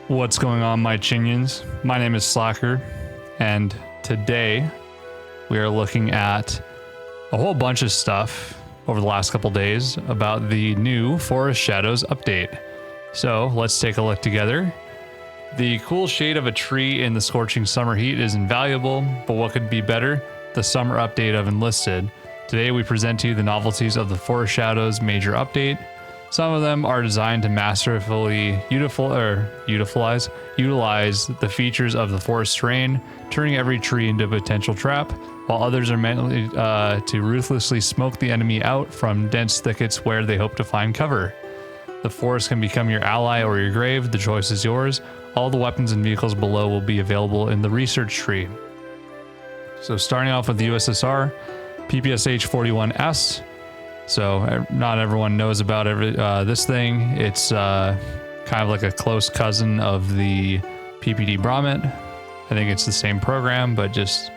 What's going on, my chinions? My name is Slugger, and today we are looking at a whole bunch of stuff over the last couple days about the new Forest Shadows update. So let's take a look together. The cool shade of a tree in the scorching summer heat is invaluable, but what could be better? The summer update of Enlisted. Today we present to you the novelties of the Forest Shadows major update. Some of them are designed to masterfully utilize the features of the forest terrain, turning every tree into a potential trap, while others are meant to ruthlessly smoke the enemy out from dense thickets where they hope to find cover. The forest can become your ally or your grave. The choice is yours. All the weapons and vehicles below will be available in the research tree. So starting off with the USSR, PPSh 41S. So not everyone knows about this thing. It's kind of like a close cousin of the PPD Brommet. I think it's the same program, but just,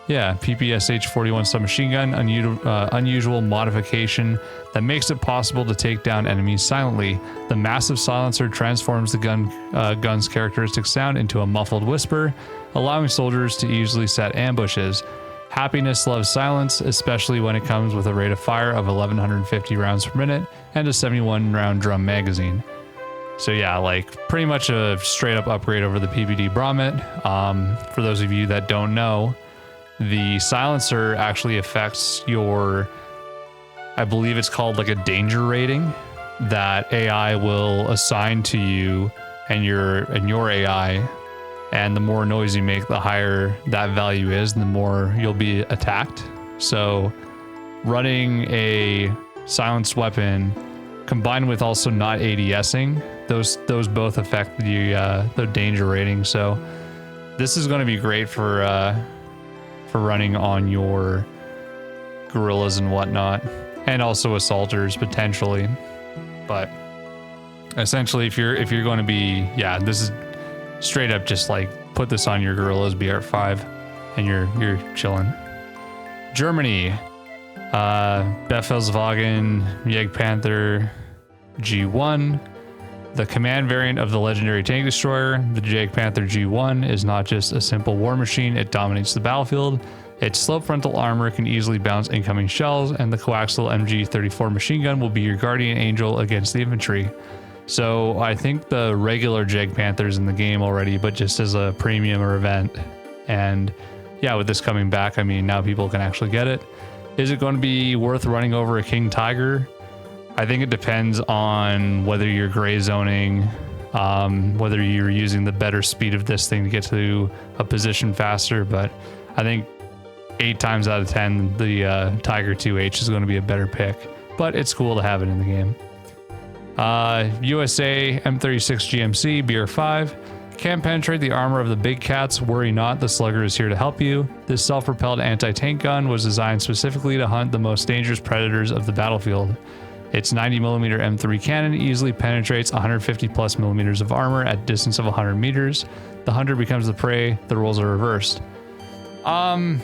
yeah, PPSh 41 submachine gun, unusual modification that makes it possible to take down enemies silently. The massive silencer transforms the gun's characteristic sound into a muffled whisper, allowing soldiers to easily set ambushes. Happiness loves silence, especially when it comes with a rate of fire of 1150 rounds per minute and a 71 round drum magazine. So yeah, like pretty much a straight up upgrade over the PPD Brommet. For those of you that don't know, the silencer actually affects your, I believe it's called like a danger rating that AI will assign to you and your AI. And the more noise you make, the higher that value is, and the more you'll be attacked. So running a silenced weapon combined with also not ADSing, those both affect the danger rating. So this is going to be great for running on your guerrillas and whatnot, and also assaulters potentially. But essentially, if you're going to be, yeah, this is straight up just like put this on your guerrillas BR5 and you're chilling. Germany, Befehlswagen Jagdpanther G1, the command variant of the legendary tank destroyer. The Jagdpanther G1 is not just a simple war machine, it dominates the battlefield. Its slope frontal armor can easily bounce incoming shells, and the coaxial MG34 machine gun will be your guardian angel against the infantry. So I think the regular Jagdpanther's in the game already, but just as a premium or event. And yeah, with this coming back, I mean, now people can actually get it. Is it going to be worth running over a King Tiger? I think it depends on whether you're gray zoning, whether you're using the better speed of this thing to get to a position faster. But I think 8 times out of 10, the Tiger 2H is going to be a better pick. But it's cool to have it in the game. USA M36 GMC BR5 can penetrate the armor of the big cats. Worry not, the Slugger is here to help you. This self-propelled anti-tank gun was designed specifically to hunt the most dangerous predators of the battlefield. Its 90mm M3 cannon easily penetrates 150 plus millimeters of armor at a distance of 100 meters. The hunter becomes the prey. The roles are reversed. I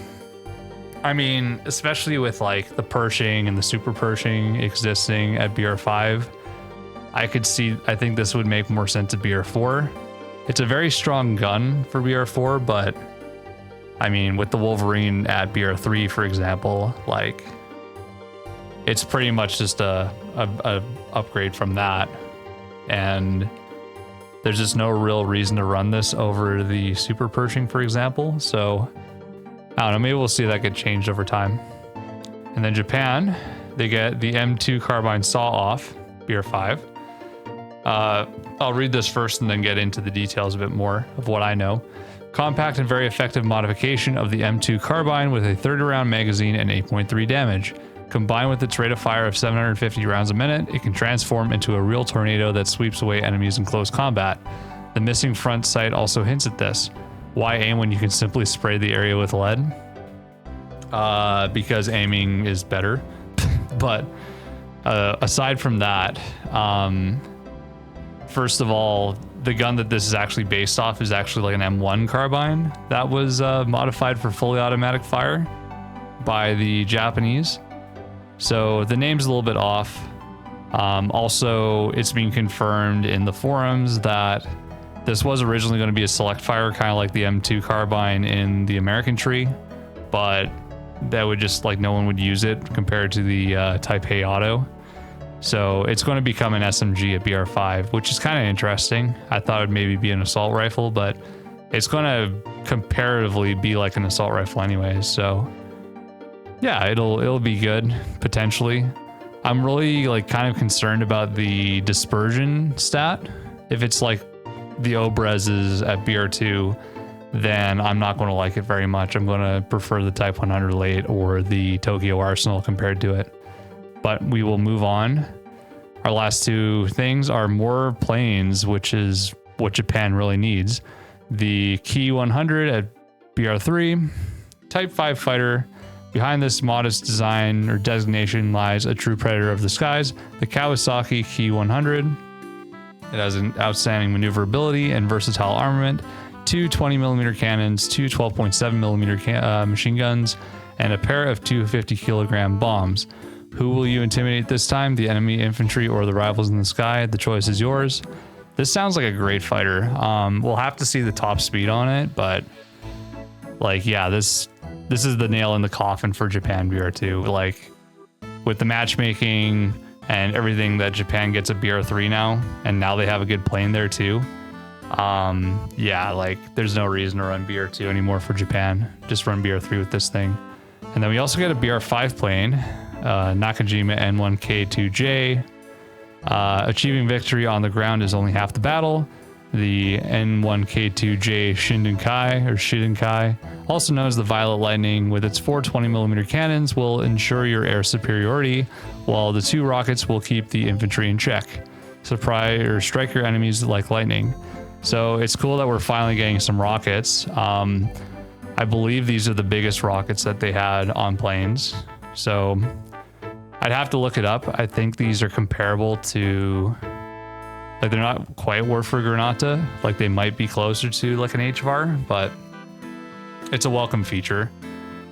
mean, especially with like the Pershing and the super Pershing existing at BR5, I think this would make more sense at BR4. It's a very strong gun for BR4, but I mean, with the Wolverine at BR3, for example, like it's pretty much just a upgrade from that. And there's just no real reason to run this over the super Pershing, for example. So I don't know, maybe we'll see that get changed over time. And then Japan, they get the M2 Carbine sawn-off BR5. I'll read this first and then get into the details a bit more of what I know. Compact and very effective modification of the M2 Carbine with a 30 round magazine and 8.3 damage. Combined with its rate of fire of 750 rounds a minute, it can transform into a real tornado that sweeps away enemies in close combat. The missing front sight also hints at this. Why aim when you can simply spray the area with lead? Because aiming is better. But aside from that, first of all, the gun that this is actually based off is actually like an M1 carbine that was modified for fully automatic fire by the Japanese. So the name's a little bit off. Also, it's been confirmed in the forums that This was originally going to be a select fire, kind of like the M2 carbine in the American tree, but that would just like no one would use it compared to the Type A auto. So it's going to become an SMG at BR5, which is kind of interesting. I thought it'd maybe be an assault rifle, but it's going to comparatively be like an assault rifle anyways. So yeah, it'll be good potentially. I'm really like kind of concerned about the dispersion stat. If it's like the Obrez's at BR2, then I'm not going to like it very much. I'm going to prefer the Type 100 late or the Tokyo Arsenal compared to it. But we will move on. Our last two things are more planes, which is what Japan really needs. The Ki 100 at BR3, Type 5 fighter. Behind this modest design or designation lies a true predator of the skies, the Kawasaki Ki 100. It has an outstanding maneuverability and versatile armament, two 20mm cannons, two 12.7mm machine guns, and a pair of 250-kilogram bombs. Who will you intimidate this time? The enemy, infantry, or the rivals in the sky? The choice is yours. This sounds like a great fighter. We'll have to see the top speed on it, but like, yeah, this is the nail in the coffin for Japan BR2. Like, with the matchmaking and everything that Japan gets at BR3 now, and now they have a good plane there too. Yeah, like there's no reason to run BR2 anymore for Japan. Just run BR3 with this thing. And then we also get a BR5 plane. Nakajima N1K2J. Achieving victory on the ground is only half the battle. The N1K2J Shidinkai, also known as the Violet Lightning, with its 4 20mm cannons, will ensure your air superiority, while the 2 rockets will keep the infantry in check. Surprise or strike your enemies like lightning. So it's cool that we're finally getting some rockets. I believe these are the biggest rockets that they had on planes. So I'd have to look it up. I think these are comparable to, like, they're not quite Warford Granata. Like, they might be closer to like an HVAR, but it's a welcome feature.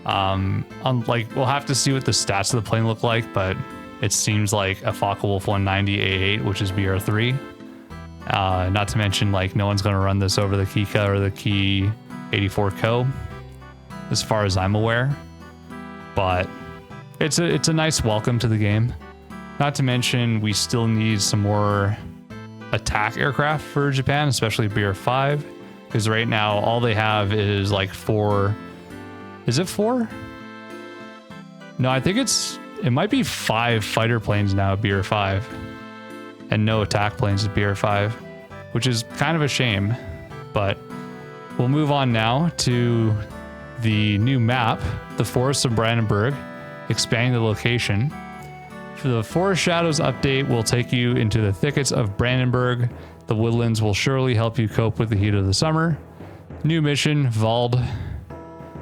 Like, we'll have to see what the stats of the plane look like, but it seems like a Focke-Wulf 190 A8, which is BR3. Not to mention, like, no one's going to run this over the Kika or the Ki 84 Co, as far as I'm aware. But it's a nice welcome to the game. Not to mention, we still need some more attack aircraft for Japan, especially BR5, because right now all they have is like 4. Is it 4? No, I think it might be 5 fighter planes now at BR5, and no attack planes at BR5, which is kind of a shame. But we'll move on now to the new map, the Forests of Brandenburg, expanding the location. For the Forest Shadows update will take you into the thickets of Brandenburg. The woodlands will surely help you cope with the heat of the summer. New mission, Wald.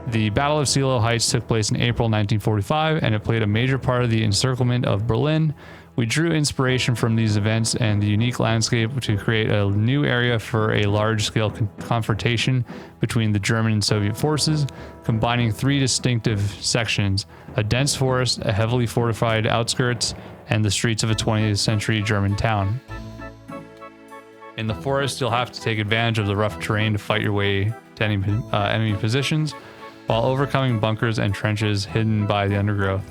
The Battle of Seelow Heights took place in April 1945, and it played a major part of the encirclement of Berlin. We drew inspiration from these events and the unique landscape to create a new area for a large-scale confrontation between the German and Soviet forces, combining 3 distinctive sections: a dense forest, a heavily fortified outskirts, and the streets of a 20th century German town. In the forest, you'll have to take advantage of the rough terrain to fight your way to enemy positions, while overcoming bunkers and trenches hidden by the undergrowth.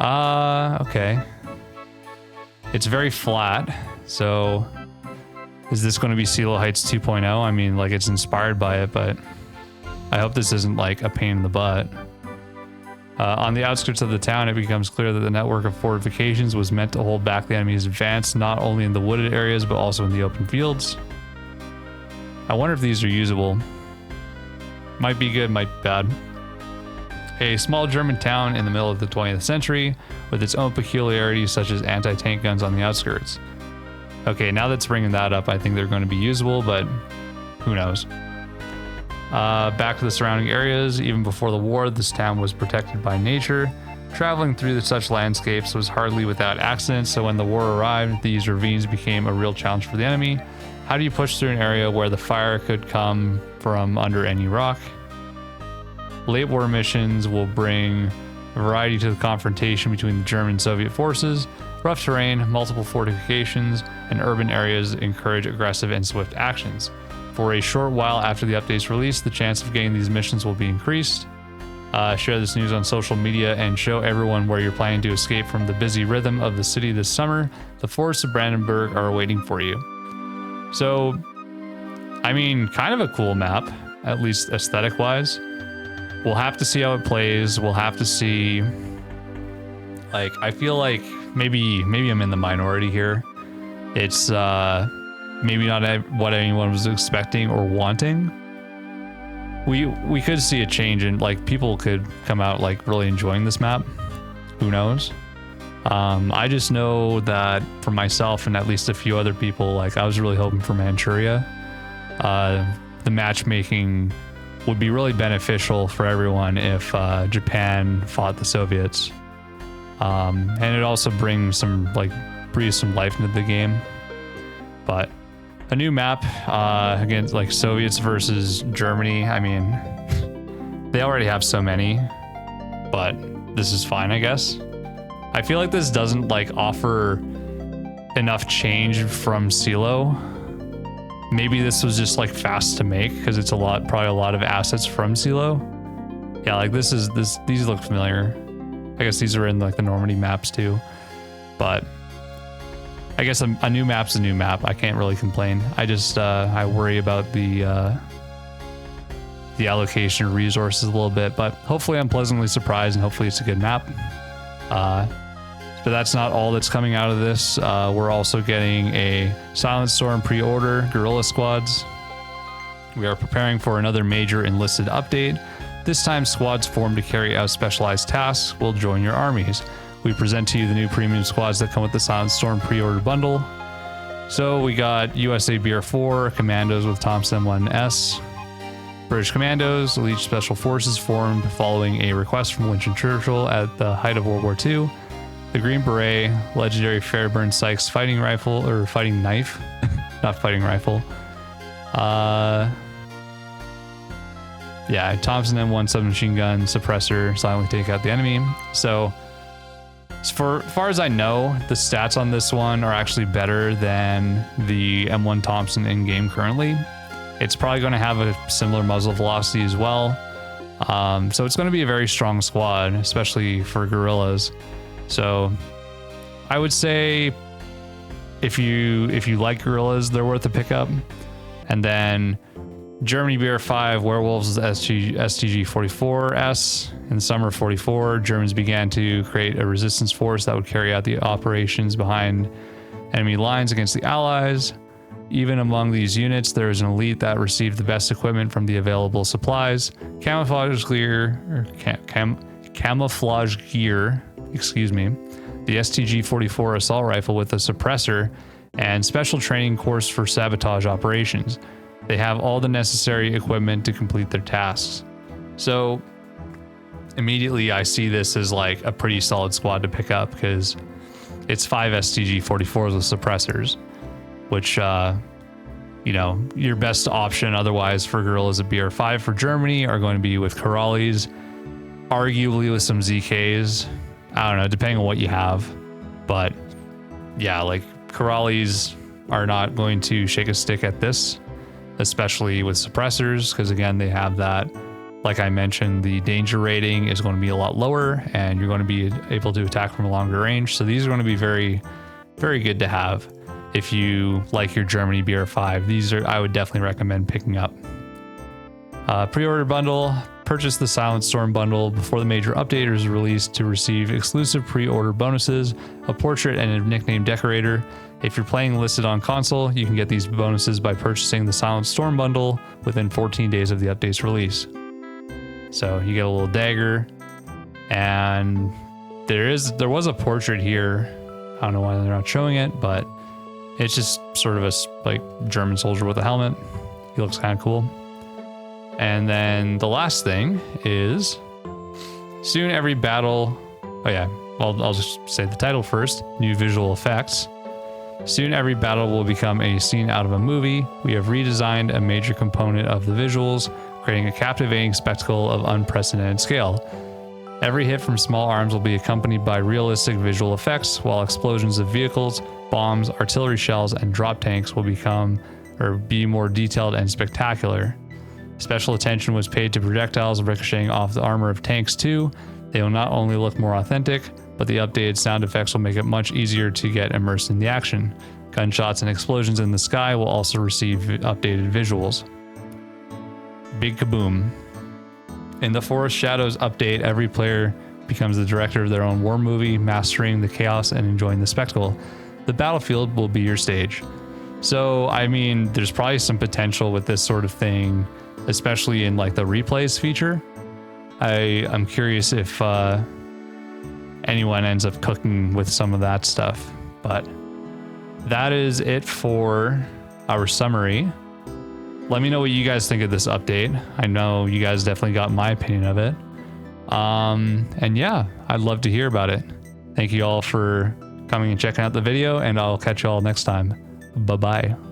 Okay. It's very flat, so is this going to be Seelow Heights 2.0? I mean, like, it's inspired by it, but I hope this isn't like a pain in the butt. On the outskirts of the town, it becomes clear that the network of fortifications was meant to hold back the enemy's advance, not only in the wooded areas, but also in the open fields. I wonder if these are usable. Might be good, might be bad. A small German town in the middle of the 20th century with its own peculiarities, such as anti-tank guns on the outskirts. Okay, now that's bringing that up, I think they're going to be usable, but who knows. Back to the surrounding areas. Even before the war, this town was protected by nature. Traveling through such landscapes was hardly without accidents, so when the war arrived, these ravines became a real challenge for the enemy. How do you push through an area where the fire could come from under any rock? Late war missions will bring variety to the confrontation between the German and Soviet forces. Rough terrain, multiple fortifications, and urban areas encourage aggressive and swift actions. For a short while after the update's release, the chance of getting these missions will be increased. Share this news on social media and show everyone where you're planning to escape from the busy rhythm of the city this summer. The forests of Brandenburg are waiting for you. So, I mean, kind of a cool map, at least aesthetic-wise. We'll have to see how it plays. We'll have to see. Like, I feel like maybe I'm in the minority here. It's maybe not what anyone was expecting or wanting. We could see a change in, like, people could come out like really enjoying this map. Who knows? I just know that for myself and at least a few other people, like, I was really hoping for Manchuria. The matchmaking would be really beneficial for everyone if Japan fought the Soviets. And it also brings some, like, breathes some life into the game. But a new map against, like, Soviets versus Germany. I mean, they already have so many, but this is fine, I guess. I feel like this doesn't, like, offer enough change from CeeLo. Maybe this was just, like, fast to make because it's probably a lot of assets from CeeLo. Yeah, like, these look familiar. I guess these are in, like, the Normandy maps too, but I guess a new map's a new map. I can't really complain. I just I worry about the allocation of resources a little bit, but hopefully I'm pleasantly surprised and hopefully it's a good map. But that's not all that's coming out of this. We're also getting a Silent Storm pre-order, guerrilla squads. We are preparing for another major enlisted update. This time, squads formed to carry out specialized tasks will join your armies. We present to you the new premium squads that come with the Silent Storm pre-order bundle. So we got USA BR4, Commandos with Thompson M1S, British Commandos, Elite Special Forces formed following a request from Winston Churchill at the height of World War II. The Green Beret, legendary Fairburn Sykes fighting rifle, or fighting knife, not fighting rifle. Yeah, Thompson M1 submachine gun, suppressor, silently take out the enemy. So, as far as I know, the stats on this one are actually better than the M1 Thompson in game currently. It's probably going to have a similar muzzle velocity as well. So it's going to be a very strong squad, especially for guerrillas. So I would say if you like guerrillas, they're worth a pickup. And then Germany BR5 Werewolves STG 44S. In the summer of 44, Germans began to create a resistance force that would carry out the operations behind enemy lines against the Allies. Even among these units, there is an elite that received the best equipment from the available supplies. Camouflage gear, excuse me, the STG-44 assault rifle with a suppressor, and special training course for sabotage operations. They have all the necessary equipment to complete their tasks. So immediately I see this as like a pretty solid squad to pick up because it's 5 STG-44s with suppressors, which, you know, your best option otherwise for guerrillas at BR5 for Germany are going to be with Corrales, arguably with some ZKs. I don't know, depending on what you have. But yeah, like Corrales are not going to shake a stick at this, especially with suppressors, because again, they have that, like I mentioned, the danger rating is going to be a lot lower and you're going to be able to attack from a longer range. So these are going to be very, very good to have if you like your Germany BR5. These are, I would definitely recommend picking up. Pre-order bundle. Purchase the Silent Storm bundle before the major update is released to receive exclusive pre-order bonuses, a portrait, and a nickname decorator. If you're playing Enlisted on console, you can get these bonuses by purchasing the Silent Storm bundle within 14 days of the update's release. So you get a little dagger, and there was a portrait here. I don't know why they're not showing it, but it's just sort of a like German soldier with a helmet. He looks kind of cool. And then the last thing is soon every battle. Oh yeah, I'll just say the title first. New visual effects. Soon every battle will become a scene out of a movie. We have redesigned a major component of the visuals, creating a captivating spectacle of unprecedented scale. Every hit from small arms will be accompanied by realistic visual effects, while explosions of vehicles, bombs, artillery shells, and drop tanks will be more detailed and spectacular. Special attention was paid to projectiles ricocheting off the armor of tanks too. They will not only look more authentic, but the updated sound effects will make it much easier to get immersed in the action. Gunshots and explosions in the sky will also receive updated visuals. Big kaboom. In the Forest Shadows update, every player becomes the director of their own war movie, mastering the chaos and enjoying the spectacle. The battlefield will be your stage. So, I mean, there's probably some potential with this sort of thing, especially in like the replays feature. I'm curious if anyone ends up cooking with some of that stuff, but that is it for our summary. Let me know what you guys think of this update. I know you guys definitely got my opinion of it. And yeah, I'd love to hear about it. Thank you all for coming and checking out the video, and I'll catch you all next time. Bye-bye.